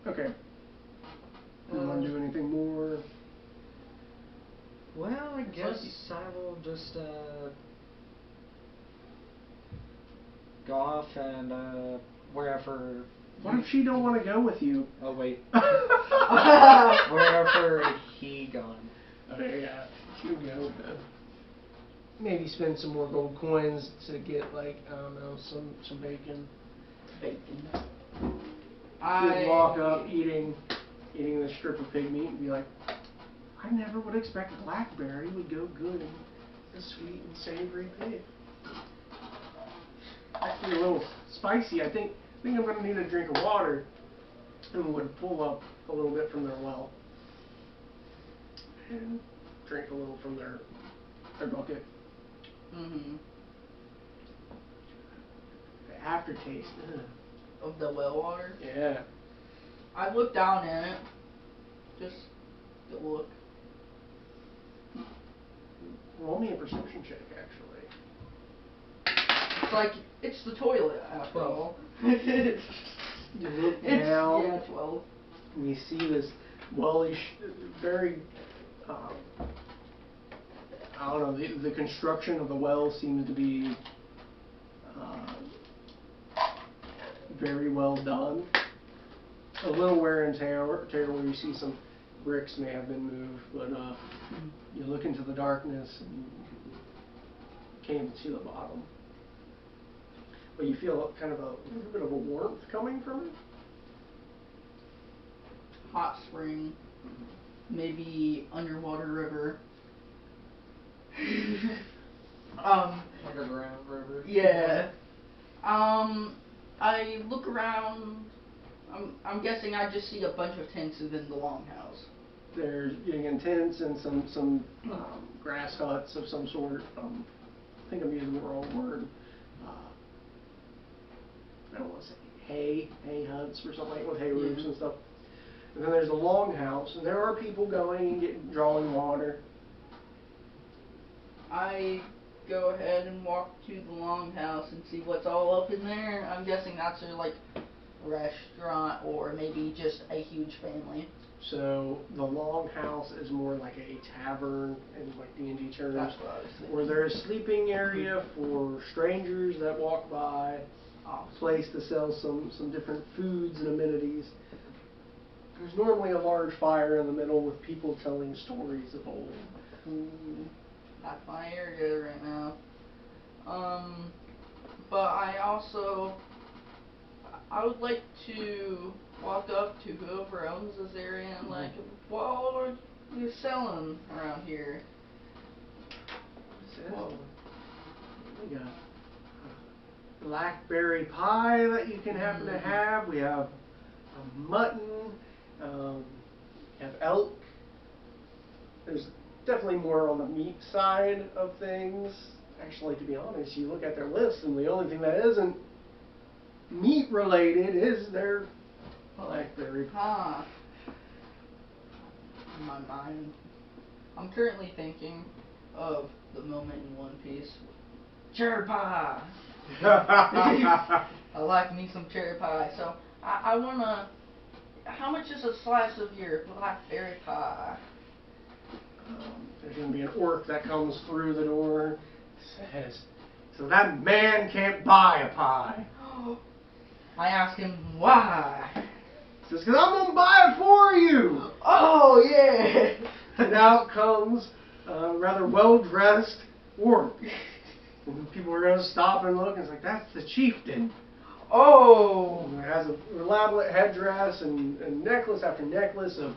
Okay. Do you want to do anything more? Well, I guess I will just go off and wherever. What if she don't want to go with you? Oh wait. Wherever he gone. Okay, yeah. You go. Maybe spend some more gold coins to get like I don't know some bacon. Bacon. You'd walk up eating the strip of pig meat and be like, I never would expect blackberry would go good in a sweet and savory pig. Actually a little spicy. I think I'm gonna need a drink of water, and would pull up a little bit from their well and drink a little from their bucket. Mm-hmm. The aftertaste. Ugh. Of the well water? Yeah. I look down in it. Just to look. Roll me a perception check, actually. It's like, it's the toilet after all. You look down. Yeah, 12. And you see this wellish, very, I don't know, the construction of the well seems to be very well done. A little wear and tear where you see some bricks may have been moved, but you look into the darkness and can't even see the bottom. But you feel kind of a little bit of a warmth coming from it. Hot spring. Maybe underwater river. Underground river. Yeah. I look around. I'm guessing I just see a bunch of tents within the longhouse. There's again tents and some grass huts of some sort. I think I'm using the wrong word. I don't want to say hay huts or something like with hay roofs and stuff. And then there's a longhouse, and there are people going and drawing water. I go ahead and walk to the longhouse and see what's all up in there. I'm guessing that's a like restaurant or maybe just a huge family. So the longhouse is more like a tavern in like D&D terms, That's what I was thinking. where there's a sleeping area for strangers that walk by, a place to sell some different foods and amenities. There's normally a large fire in the middle with people telling stories of old. That's my area right now. But I would like to walk up to whoever owns this area and like, what all are you selling around here? Whoa. We got blackberry pie that you can happen to have. We have mutton. We have elk. There's definitely more on the meat side of things. Actually, to be honest, you look at their list and the only thing that isn't meat related is their blackberry pie. In my mind, I'm currently thinking of the moment in One Piece. Cherry pie! I like me some cherry pie, so I wanna... How much is a slice of your blackberry pie? There's going to be an orc that comes through the door. Says, so that man can't buy a pie. I ask him why. Says, because I'm going to buy it for you. Oh, yeah. And out comes a rather well-dressed orc. And people are going to stop and look, and it's like, that's the chieftain. Oh. And it has a elaborate headdress and necklace after necklace of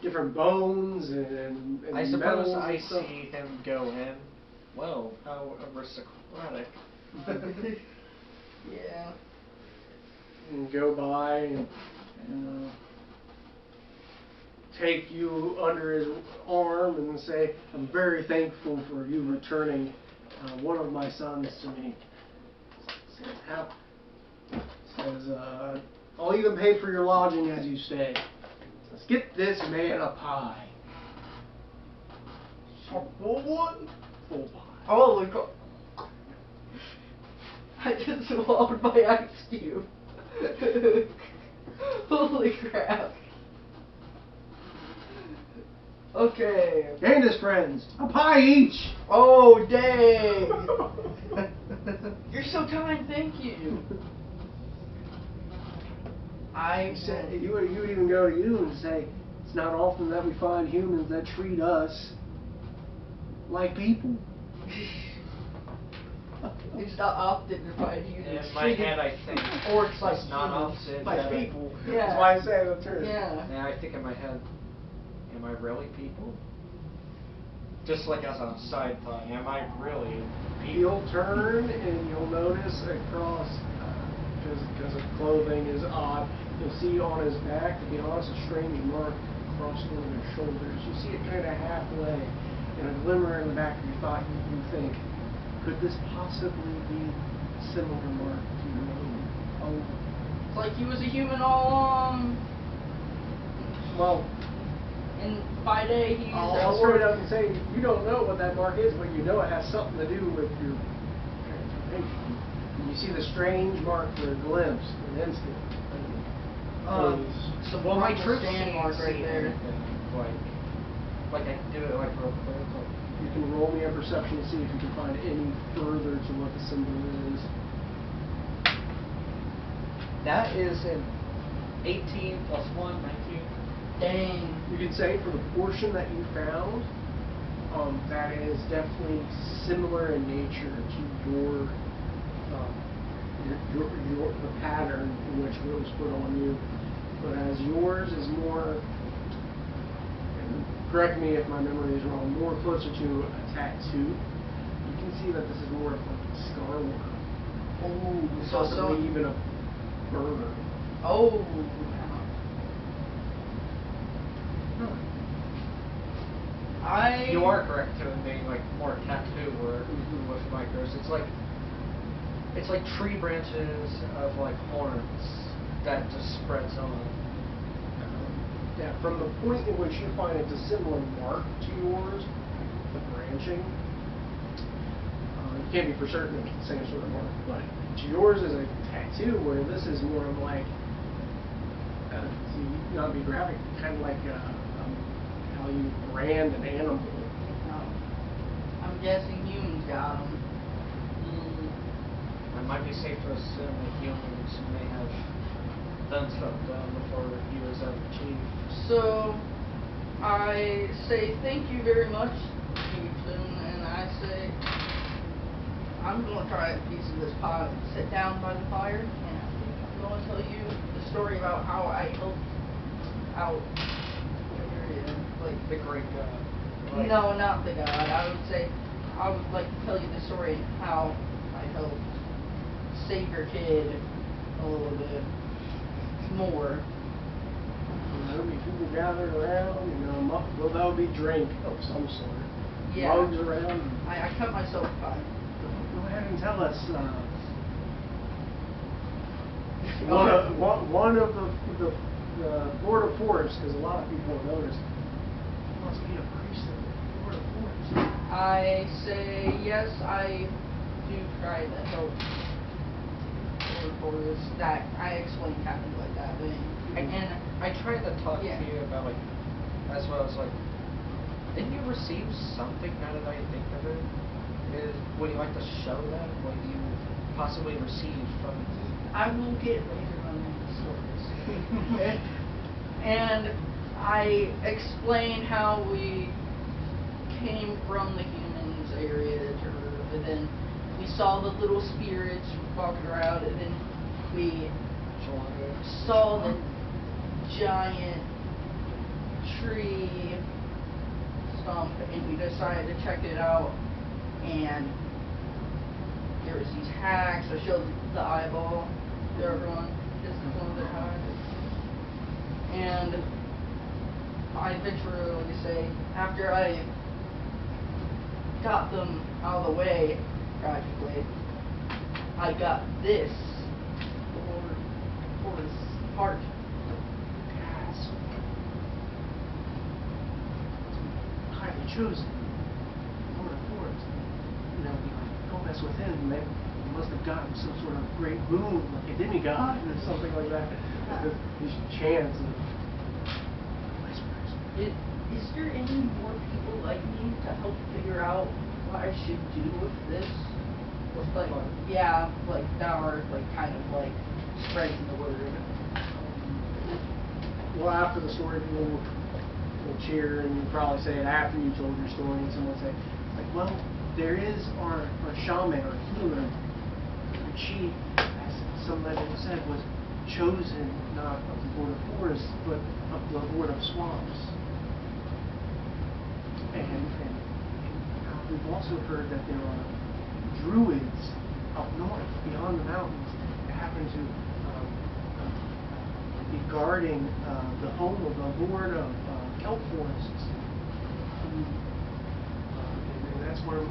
different bones and I suppose metals I and stuff. see him go in. Whoa, how aristocratic. Yeah. And go by and take you under his arm and say, I'm very thankful for you returning one of my sons to me. Says, I'll even pay for your lodging as you stay. Let's get this man a pie. A full one? Full pie. Holy God. I just swallowed my ice cube. Holy Holy crap. Okay. And his friends. A pie each. Oh, dang. You're so kind, thank you. You would even go to you and say, it's not often that we find humans that treat us like people. It's not often to find humans In my treated head, I think orcs like it's not humans, often like that I- people. That's Yeah. why I say the truth. Yeah. And I think in my head, am I really people? Just like as a side thought, am I really people? You'll turn and you'll notice across, because his clothing is odd, you'll see on his back, to be honest, a strange mark across one of his shoulders. You see it kind of halfway, and a glimmer in the back of your thought. You think, could this possibly be a similar mark to your own? Oh, It's like he was a human all along. well, And by day he's I'll straight up and say, you don't know what that mark is, but you know it has something to do with your transformation. And you see the strange mark for a glimpse, an instant. So Well, my the troops stand mark right there. Like I can do it like real quick. Like, You can roll me a perception to see if you can find any further to what the symbol is. that is an 18 plus 1, 19. Dang. You can say for the portion that you found, that is definitely similar in nature to the pattern in which it was put on you. But as yours is more, and correct me if my memory is wrong, more closer to a tattoo, you can see that this is more of like a scar work. Oh, Possibly even a burn. Oh. You are correct to it being like more tattoo work Mhm. with micros. It's like tree branches of like horns that just spreads on. Yeah, from the point in which you find it's a similar mark to yours, the branching, you can't be for certain it's the same sort of mark, but to yours is a tattoo, where this is more of like, to not be graphic, kind of like how you brand an animal. I'm guessing humans got him. It might be safe to assume that humans may have done stuff before he was a chief. So, I say thank you very much, Chieftain, and I say I'm going to try a piece of this pie, sit down by the fire, and I'm going to tell you the story about how I helped out the area. Like, The great god. Right? no, not the god. I would like to tell you the story how I helped save your kid a little bit more. There'll be people gathered around, well, there'll be drink of some sort. Yeah. Mugs around. I cut myself a pie. Go ahead and tell us. Okay. One of the Lord of Forest, because a lot of people have noticed, must be a priest of the Lord of Forest. I say yes, I do try to help Lord Forest. That I explained kind of like that thing. And I tried to talk Yeah. to you about like, as well as like, didn't you receive something now that I think of it? Would you like to show that what you possibly received from? I will get later on in the stories. And I explained how we came from the humans area to Earth, and then we saw the little spirits walking around, and then we saw the giant tree stump, and we decided to check it out. And there was these hacks. I showed the eyeball to everyone. This is one of their eyes. And I venture to say, after I got them out of the way, practically, I got this for his heart. That's highly chosen. Lord of Forest. Don't mess with him. They must have gotten some sort of great boon, like a demigod or something like that. These chants of whispers. Is there any more people like me to help figure out what I should do with this? With like, yeah, like that are like kind of like spreading the word. Well, after the story, people will cheer, and you probably say it after you told your story, and someone will say, like, well, there is our shaman, our healer, and she, as some legend said, was chosen not of the Lord of Forests, but of the Lord of Swamps. And we've also heard that there are druids up north, beyond the mountains, that happen to be guarding the home of the Lord of Kelp Forests. And that's where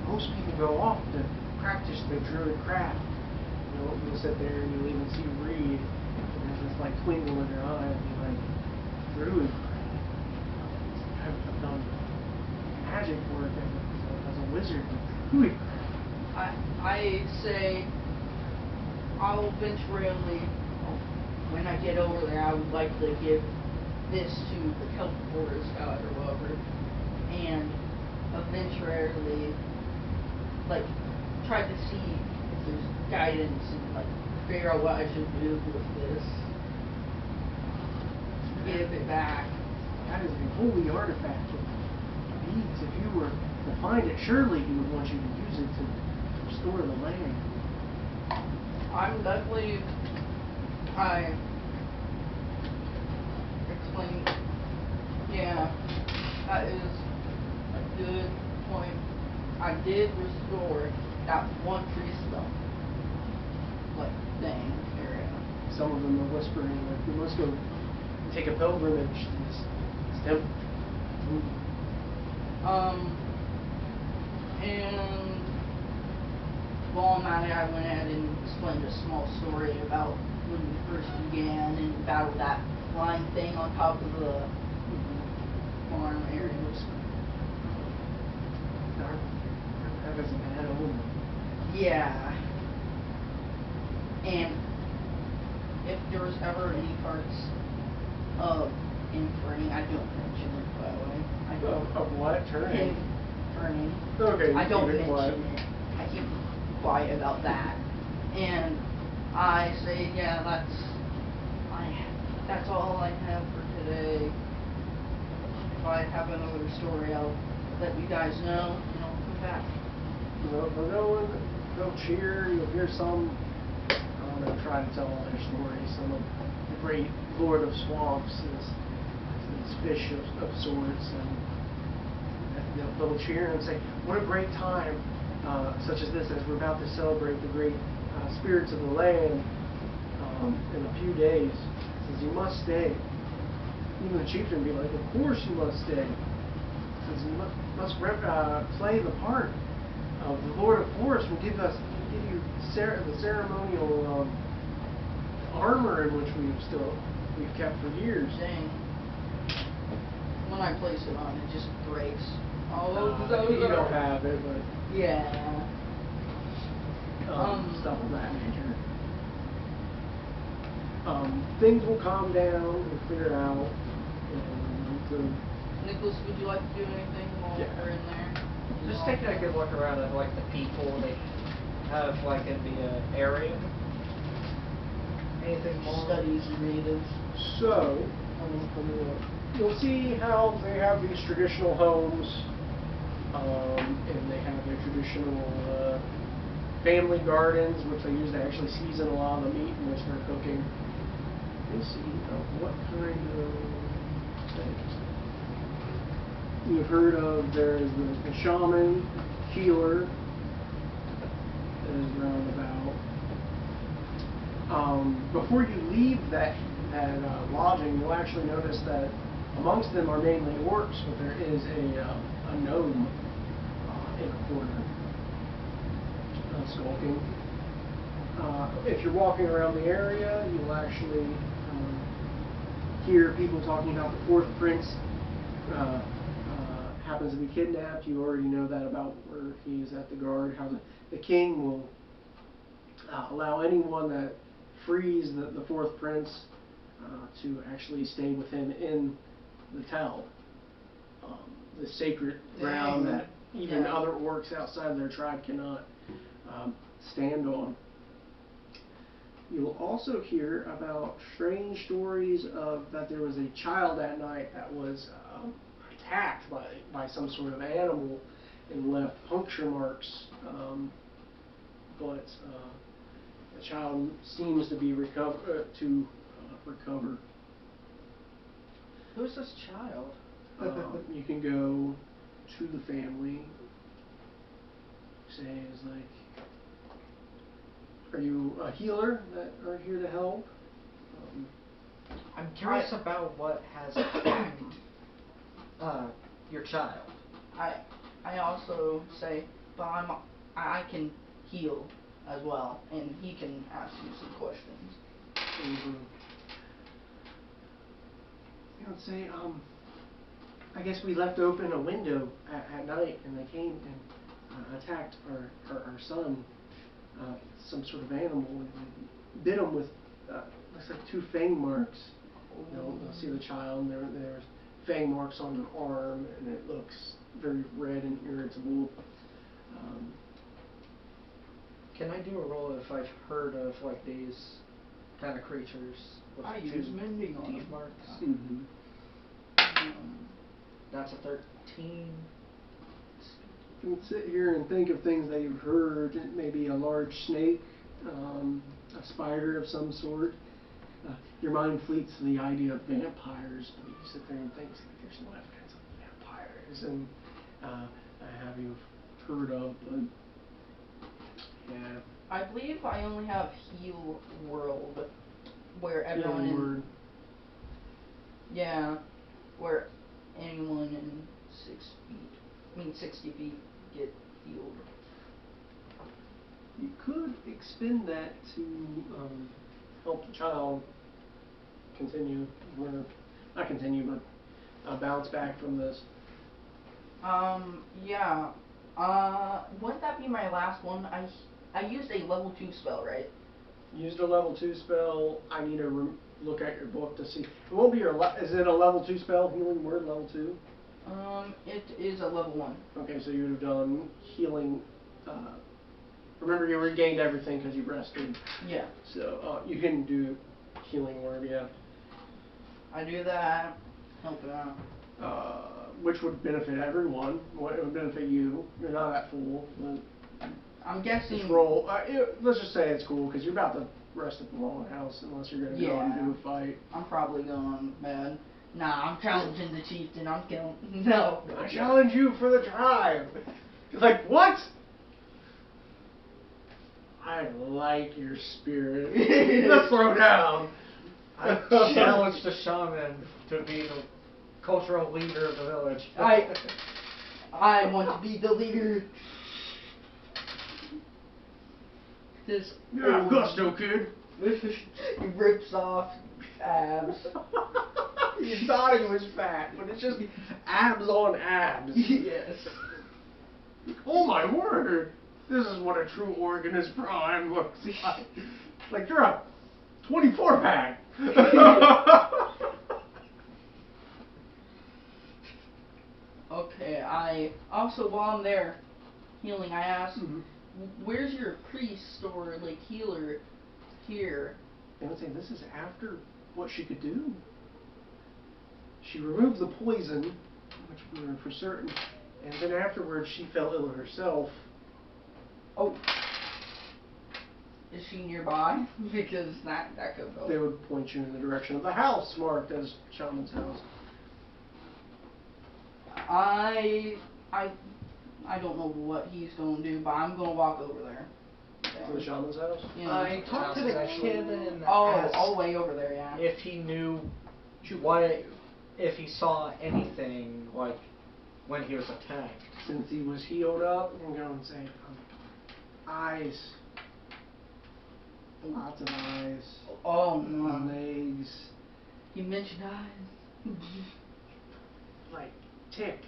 most people go off to practice their druid craft. You'll sit there and you'll even see Reed, and there's this like twinkle in your eye, and be like, druid craft. I've done magic work as a wizard with druid craft. I say I'll eventually, when I get over there, I would like to give this to the Kelp Forest God or whatever, and eventually, like, try to see if there's guidance and like figure out what I should do with this. Give it back. That is a holy artifact. Beads, if you were to find it, surely he would want you to use it to restore the land. I'm definitely, I explain, yeah, that is a good point. I did restore that one tree stump, like, thing, area. Some of them are whispering, like, we must go and take a pilgrimage to this temple. And while I'm at it, I went ahead and explained a small story about when we first began and battled that flying thing on top of the farm area. That is a bad omen. Yeah. And if there was ever any parts of inferring, I don't mention it, by the way. I don't. Of what? Turning? Inferring. Okay, I don't keep it mention quiet. it. I keep quiet about that. And I say, yeah, that's all I have for today. If I have another story, I'll let you guys know, and I'll come back. They'll cheer. You'll hear some. They'll try to tell all their stories. Some of the great Lord of Swamps is this fish of sorts, and they'll cheer and say, "What a great time, such as this, as we're about to celebrate the great spirits of the land in a few days." Says, "You must stay." Even the chieftain would be like, "Of course you must stay." Says, "You must play the part of the Lord of Forest. Will give you the ceremonial armor in which we've kept for years." Dang. When I place it on, it just breaks. You don't have it, but Yeah. stuff of that nature. Things will calm down and clear out. And Nicholas, would you like to do anything while we're in there? Just taking a good look around at like the people they have like in the area. Anything more? Studies natives. So, you'll see how they have these traditional homes, and they have their traditional family gardens, which they use to actually season a lot of the meat in which they're cooking. You'll see what kind of things. You've heard of, there's the shaman, healer, that is round about. Before you leave that lodging, you'll actually notice that amongst them are mainly orcs, but there is a gnome in a corner, skulking. If you're walking around the area, you'll actually hear people talking about the fourth prince happens to be kidnapped. You already know that about where he is at the guard, how the king will allow anyone that frees the fourth prince to actually stay with him in the Tell, the sacred ground that even other orcs outside their tribe cannot stand on. You'll also hear about strange stories of that there was a child that night that was attacked by some sort of animal and left puncture marks, but the child seems to be recover. Who's this child? You can go to the family. Say is like, are you a healer that are here to help? I'm curious about what has attacked your child. I also say, but I can heal as well, and he can ask you some questions. Mm-hmm. I would say, I guess we left open a window at night, and they came and attacked our son. Some sort of animal, and bit him with looks like 2 fang marks. You'll see the child, and there's fang marks on an arm, and it looks very red and irritable. Can I do a roll if I've heard of like these kind of creatures with I use mending on teeth them. marks? Mm-hmm. That's a 13. You can sit here and think of things that you've heard, maybe a large snake, a spider of some sort. Your mind fleets to the idea of vampires, but you sit there and think there's no evidence of vampires, and have you heard of, but yeah. I believe I only have heal world, where everyone Healing in, word. yeah, where anyone in 60 feet get healed. You could expend that to help the child continue, or not continue, but bounce back from this. Yeah. Wouldn't that be my last one? I used a level 2 spell, right? Used a level 2 spell. I need to look at your book to see. It won't be your. Is it a level 2 spell? Healing word level 2. It is a level 1. Okay, so you would have done healing. Remember, you regained everything because you rested. Yeah. So you can do healing word, yeah. I do that. Help it out. Which would benefit everyone. It would benefit you. You're not that fool. But I'm guessing. just roll. Let's just say it's cool because you're about to rest at the longhouse unless you're going to go and do a fight. I'm probably going bad. Nah, I'm challenging the chieftain. I'm killing. No. I challenge you for the tribe. It's like, what? I like your spirit. Let's throw down. I challenge the shaman to be the cultural leader of the village. I want to be the leader. This. Yeah, gusto, kid. He rips off abs. You thought he was fat, but it's just abs on abs. Yes. Oh my word! This is what a true organist prime looks like. Like you're a 24-pack. Okay, I also while I'm there healing, I asked, where's your priest or like healer here? They would say this is after what she could do. She removed the poison, which we were for certain, and then afterwards she fell ill herself. Oh. Is she nearby? Because that could help. They would point you in the direction of the house marked as Shaman's house. I don't know what he's going to do, but I'm going to walk over there. To the Shaman's house? Yeah. I talked to the kid and all asked the way over there, yeah. if he knew what, if he saw anything like when he was attacked. Since he was healed up, I'm going to say eyes. Lots of eyes. Oh no. Legs. You mentioned eyes. Like tick.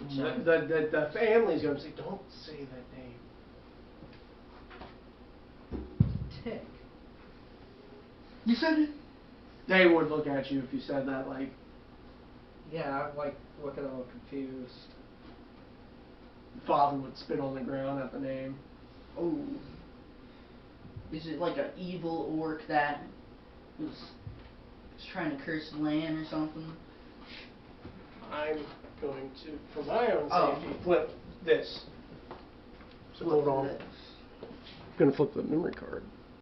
The family's going to say, don't say that name. tick. You said it. They would look at you if you said that, like, Yeah, I'm like looking a little confused. father would spit on the ground at the name. Oh. Is it like an evil orc that was trying to curse the land or something? I'm going to, for my own Oh. safety, flip this. So hold on. I'm going to flip the memory card.